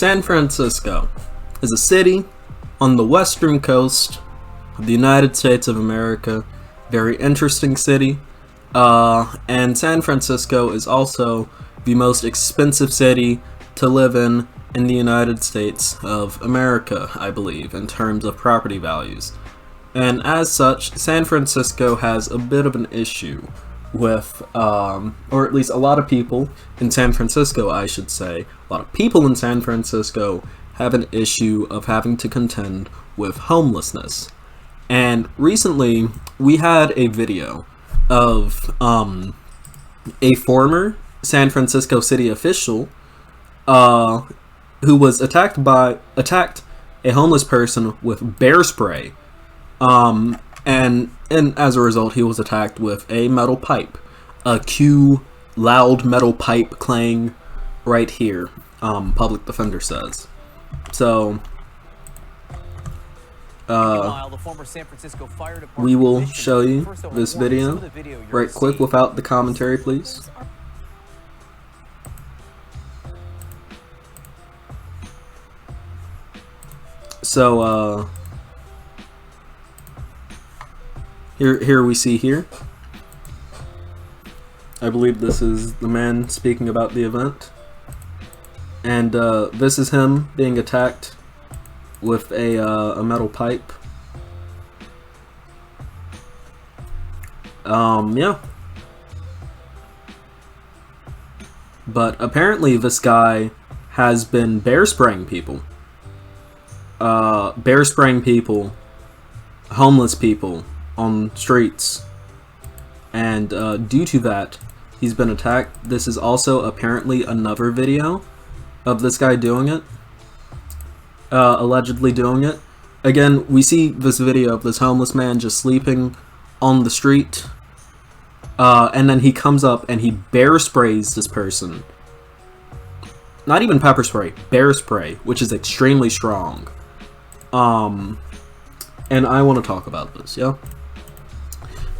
San Francisco is a city on the western coast of the United States of America. Very interesting city. And San Francisco is also the most expensive city to live in the United States of America, I believe, in terms of property values. And as such, San Francisco has a bit of an issue with, or at least a lot of people in San Francisco, I should say, a lot of people in San Francisco have an issue of having to contend with homelessness. And recently, we had a video of a former San Francisco city official who was attacked a homeless person with bear spray. And as a result, he was attacked with a metal pipe, a cue loud metal pipe clang right here. Public defender says. So, we will show you this video right quick without the commentary, please. So, here we see here. I believe this is the man speaking about the event. And this is him being attacked with a metal pipe. Yeah. But apparently this guy has been bear spraying people. Homeless people on streets. And due to that, he's been attacked. This is also apparently another video of this guy doing it. Allegedly doing it. Again, we see this video of this homeless man just sleeping on the street. And then he comes up and he bear sprays this person. Not even pepper spray, bear spray, which is extremely strong. And I want to talk about this, yeah?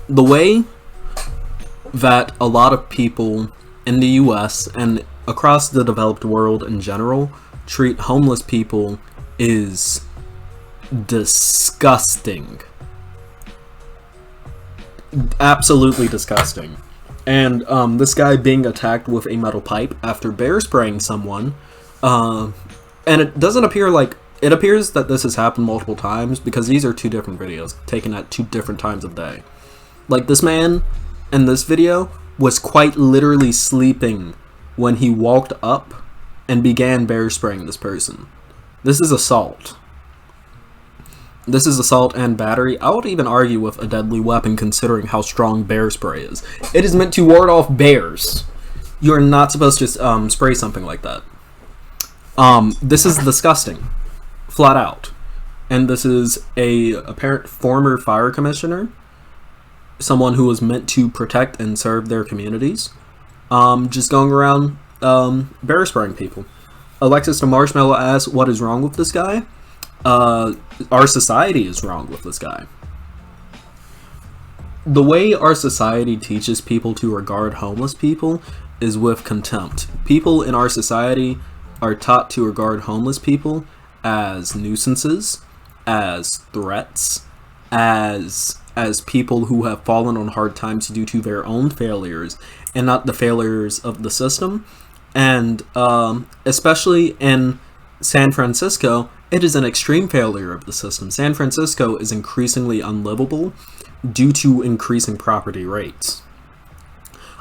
The way that a lot of people in the US and across the developed world in general treat homeless people is disgusting. Absolutely disgusting. And this guy being attacked with a metal pipe after bear spraying someone, and it doesn't appear like, it appears that this has happened multiple times because these are two different videos taken at two different times of day. Like, this man in this video was quite literally sleeping when he walked up and began bear spraying this person. This is assault. This is assault and battery. I would even argue with a deadly weapon considering how strong bear spray is. It is meant to ward off bears. You are not supposed to spray something like that. This is disgusting. Flat out. And this is a apparent former fire commissioner. Someone who was meant to protect and serve their communities. Just going around bear spraying people. Alexis the Marshmallow asks, what is wrong with this guy? Our society is wrong with this guy. The way our society teaches people to regard homeless people is with contempt. People in our society are taught to regard homeless people as nuisances, as threats, as people who have fallen on hard times due to their own failures and not the failures of the system. And especially in San Francisco, it is an extreme failure of the system. San Francisco is increasingly unlivable due to increasing property rates.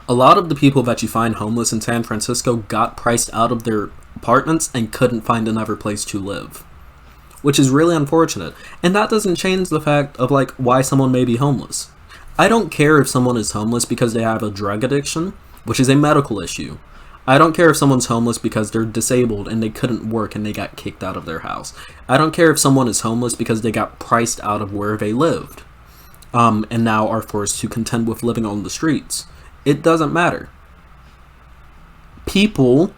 A lot of the people that you find homeless in San Francisco got priced out of their apartments and couldn't find another place to live, which is really unfortunate. And that doesn't change the fact of like why someone may be homeless. I don't care if someone is homeless because they have a drug addiction, which is a medical issue. I don't care if someone's homeless because they're disabled and they couldn't work and they got kicked out of their house. I don't care if someone is homeless because they got priced out of where they lived, and now are forced to contend with living on the streets. It doesn't matter. People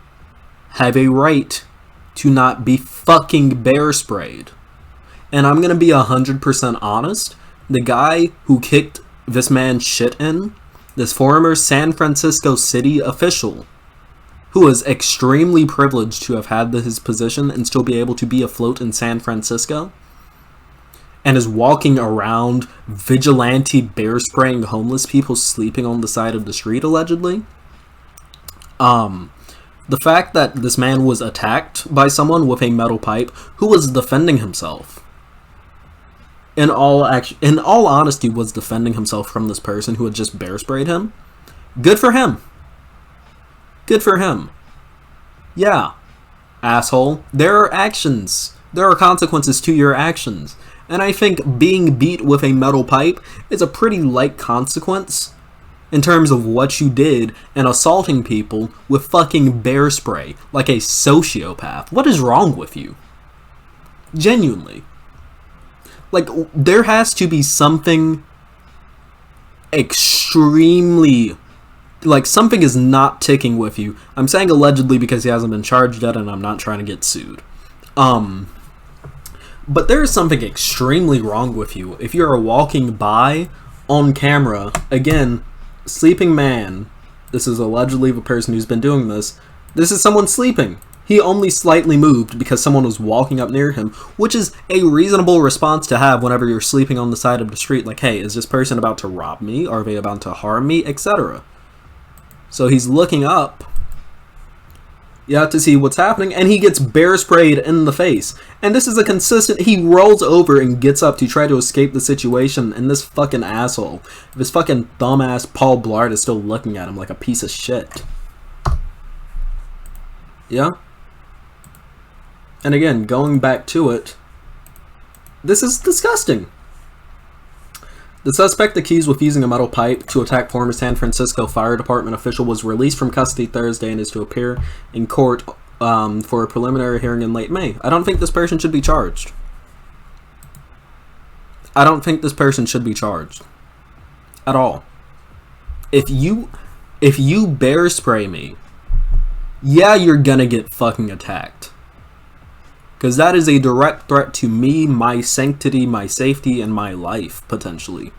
have a right to not be fucking bear sprayed. And I'm gonna be 100% honest. The guy who kicked this man's shit in, this former San Francisco city official, who is extremely privileged to have had his position and still be able to be afloat in San Francisco, and is walking around vigilante bear spraying homeless people sleeping on the side of the street, allegedly. The fact that this man was attacked by someone with a metal pipe who was defending himself, in all honesty, was defending himself from this person who had just bear sprayed him. Good for him. Good for him. Yeah, asshole. There are actions. There are consequences to your actions. And I think being beat with a metal pipe is a pretty light consequence in terms of what you did and assaulting people with fucking bear spray like a sociopath. What is wrong with you? Genuinely. Like, there has to be something extremely... Like, something is not ticking with you. I'm saying allegedly because he hasn't been charged yet and I'm not trying to get sued. But there is something extremely wrong with you if you're walking by on camera, again, sleeping man. This is allegedly the person who's been doing this. This is someone sleeping. He only slightly moved because someone was walking up near him, which is a reasonable response to have whenever you're sleeping on the side of the street. Like, hey, is this person about to rob me? Are they about to harm me? Etc. So he's looking up, yeah, to see what's happening, and he gets bear sprayed in the face. And this is a consistent... He rolls over and gets up to try to escape the situation, and this fucking asshole, this fucking dumbass Paul Blart, is still looking at him like a piece of shit. Yeah? And again, going back to it, this is disgusting. The suspect accused with using a metal pipe to attack former San Francisco Fire Department official was released from custody Thursday and is to appear in court for a preliminary hearing in late May. I don't think this person should be charged. I don't think this person should be charged. At all. If you bear spray me, yeah, you're gonna get fucking attacked. Because that is a direct threat to me, my sanctity, my safety, and my life, potentially.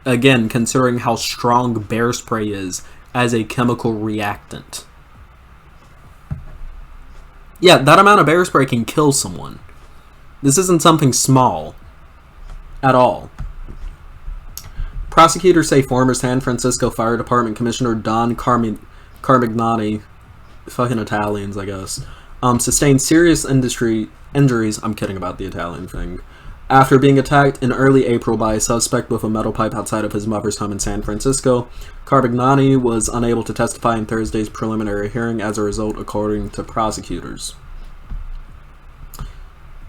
Again, considering how strong bear spray is as a chemical reactant. Yeah, that amount of bear spray can kill someone. This isn't something small. At all. Prosecutors say former San Francisco Fire Department Commissioner Don Carmignani, fucking Italians, I guess, sustained serious injuries, I'm kidding about the Italian thing, after being attacked in early April by a suspect with a metal pipe outside of his mother's home in San Francisco. Carmignani was unable to testify in Thursday's preliminary hearing as a result, according to prosecutors.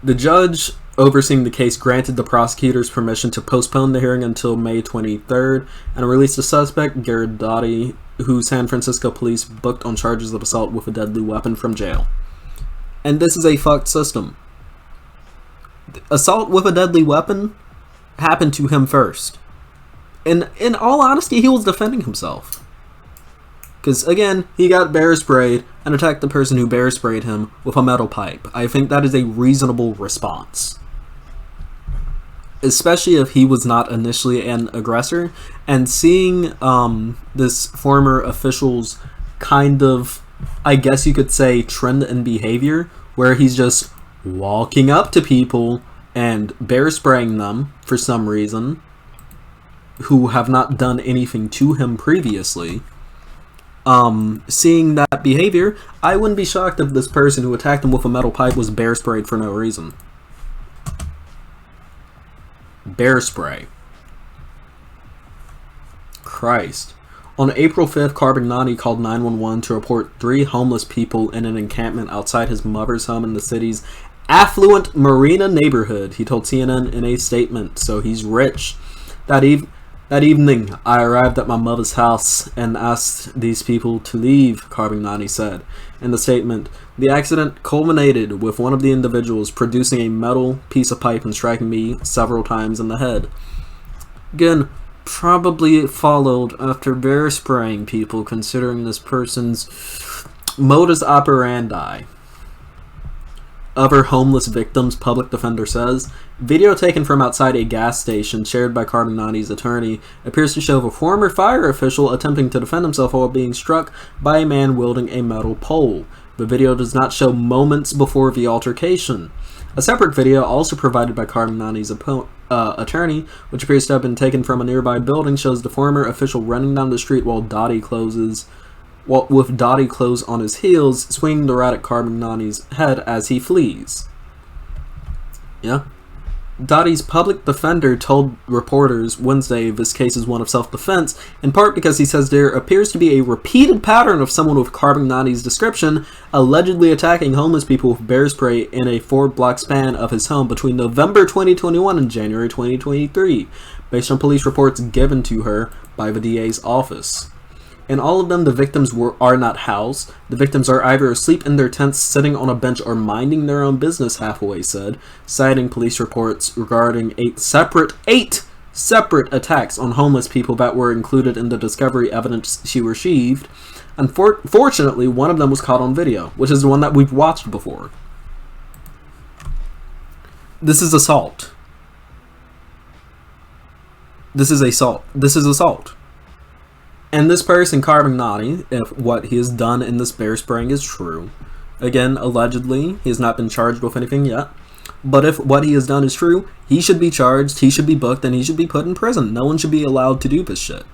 The judge overseeing the case granted the prosecutors permission to postpone the hearing until May 23rd and released the suspect, Garidotti, who San Francisco police booked on charges of assault with a deadly weapon, from jail. And this is a fucked system. Assault with a deadly weapon happened to him first. And in all honesty, he was defending himself. Because, again, he got bear sprayed and attacked the person who bear sprayed him with a metal pipe. I think that is a reasonable response. Especially if he was not initially an aggressor. And seeing this former official's kind of, I guess you could say, trend in behavior, where he's just walking up to people and bear spraying them for some reason, who have not done anything to him previously. Seeing that behavior, I wouldn't be shocked if this person who attacked him with a metal pipe was bear sprayed for no reason. Bear spray. Christ. On April 5th, Carmignani called 911 to report 3 homeless people in an encampment outside his mother's home in the city's affluent Marina neighborhood, he told CNN in a statement. So he's rich. That evening, I arrived at my mother's house and asked these people to leave, Carmignani said. In the statement, the accident culminated with one of the individuals producing a metal piece of pipe and striking me several times in the head. Again, probably followed after bear spraying people, considering this person's modus operandi. other homeless victims, public defender says. Video taken from outside a gas station shared by Carbonati's attorney appears to show a former fire official attempting to defend himself while being struck by a man wielding a metal pole. The video does not show moments before the altercation. A separate video, also provided by Carbonati's attorney, which appears to have been taken from a nearby building, shows the former official running down the street with Dottie clothes on his heels, swinging the rat at Carbonati's head as he flees. Yeah. Dottie's public defender told reporters Wednesday this case is one of self-defense, in part because he says there appears to be a repeated pattern of someone with Carbonati's description allegedly attacking homeless people with bear spray in a 4-block span of his home between November 2021 and January 2023, based on police reports given to her by the DA's office. In all of them, the victims are not housed. The victims are either asleep in their tents, sitting on a bench, or minding their own business, Hathaway said, citing police reports regarding 8 separate attacks on homeless people that were included in the discovery evidence she received. Unfortunately, one of them was caught on video, which is the one that we've watched before. This is assault. This is assault. And this person, Carbonati, if what he has done in this bear spraying is true, again, allegedly, he has not been charged with anything yet, but if what he has done is true, he should be charged, he should be booked, and he should be put in prison. No one should be allowed to do this shit.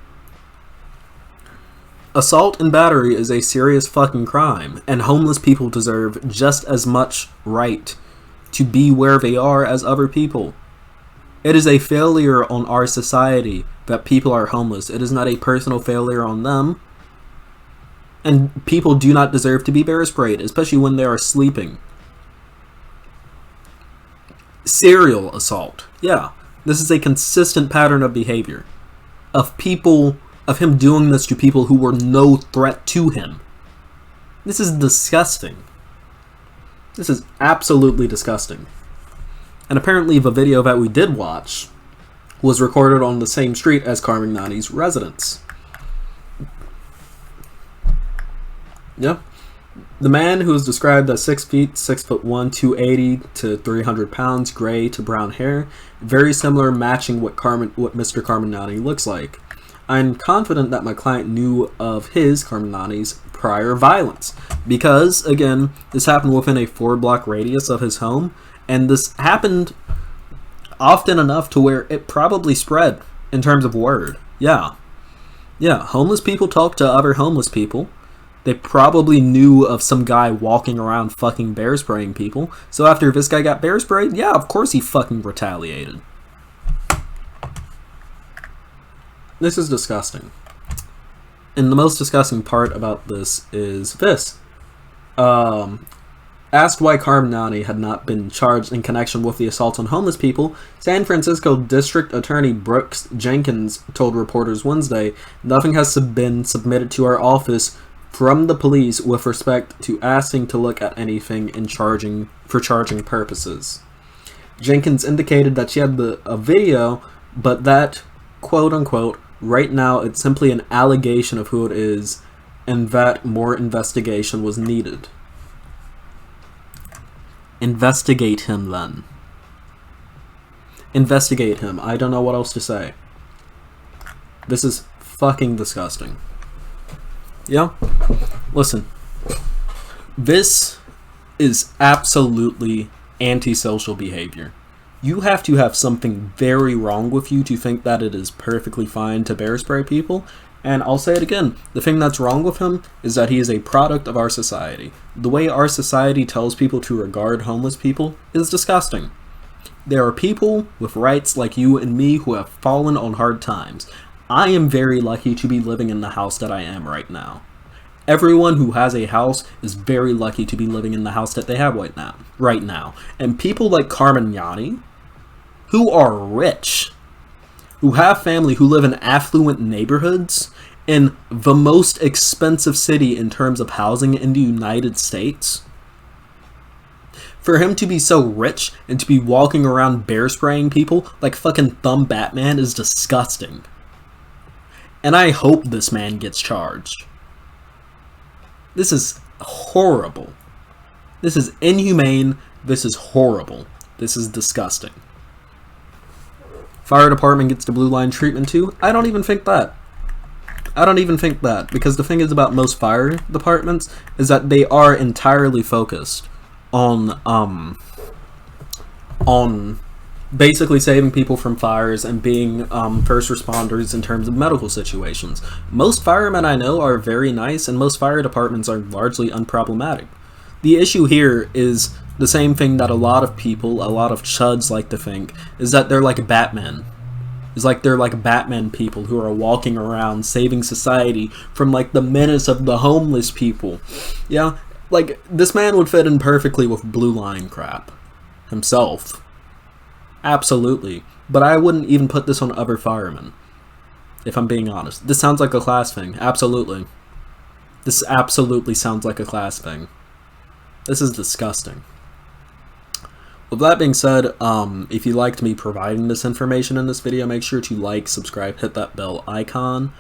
Assault and battery is a serious fucking crime, and homeless people deserve just as much right to be where they are as other people. It is a failure on our society that people are homeless. It is not a personal failure on them. And people do not deserve to be bear sprayed, especially when they are sleeping. Serial assault. Yeah, this is a consistent pattern of behavior. Of him doing this to people who were no threat to him. This is disgusting. This is absolutely disgusting. And apparently the video that we did watch was recorded on the same street as Carbonati's residence. Yeah. The man, who is described as 6 feet, 6'1", 280 to 300 pounds, gray to brown hair, very similar, matching what Mr. Carbonati looks like. I'm confident that my client knew of Carbonati's prior violence, because, again, this happened within a 4-block radius of his home, and this happened often enough to where it probably spread in terms of word. Yeah, homeless people talk to other homeless people. They probably knew of some guy walking around fucking bear spraying people. So after this guy got bear sprayed, yeah, of course he fucking retaliated. This is disgusting. And the most disgusting part about this is this. Asked why Carbonati had not been charged in connection with the assault on homeless people, San Francisco District Attorney Brooks Jenkins told reporters Wednesday, "Nothing has been submitted to our office from the police with respect to asking to look at anything for charging purposes." Jenkins indicated that she had a video, but that, quote unquote, right now it's simply an allegation of who it is, and that more investigation was needed. Investigate him, then. Investigate him. I don't know what else to say. This is fucking disgusting. Yeah? Listen. This is absolutely antisocial behavior. You have to have something very wrong with you to think that it is perfectly fine to bear spray people. And I'll say it again, the thing that's wrong with him is that he is a product of our society. The way our society tells people to regard homeless people is disgusting. There are people with rights like you and me who have fallen on hard times. I am very lucky to be living in the house that I am right now. Everyone who has a house is very lucky to be living in the house that they have right now. And people like Carbonati, who are rich, who have family, who live in affluent neighborhoods in the most expensive city in terms of housing in the United States, for him to be so rich and to be walking around bear spraying people like fucking Thumb Batman is disgusting. And I hope this man gets charged. This is horrible. This is inhumane, This is horrible. This is disgusting. Fire department gets the blue line treatment too? I don't even think that. Because the thing is about most fire departments is that they are entirely focused on basically saving people from fires and being first responders in terms of medical situations. Most firemen I know are very nice, and most fire departments are largely unproblematic. The issue here is the same thing that a lot of people, a lot of chuds like to think, is that they're like Batman. It's like they're like Batman people who are walking around saving society from like the menace of the homeless people. Yeah, like this man would fit in perfectly with blue line crap himself. Absolutely. But I wouldn't even put this on other firemen, if I'm being honest. This sounds like a class thing. Absolutely. This absolutely sounds like a class thing. This is disgusting. With that being said, if you liked me providing this information in this video, make sure to like, subscribe, hit that bell icon.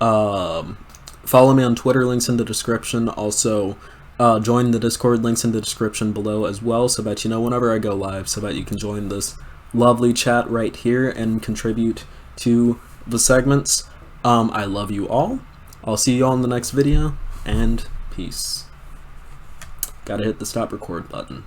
Follow me on Twitter, links in the description. Also, join the Discord, links in the description below as well, so that you know whenever I go live, so that you can join this lovely chat right here and contribute to the segments. I love you all. I'll see you all in the next video, and peace. Gotta hit the stop record button.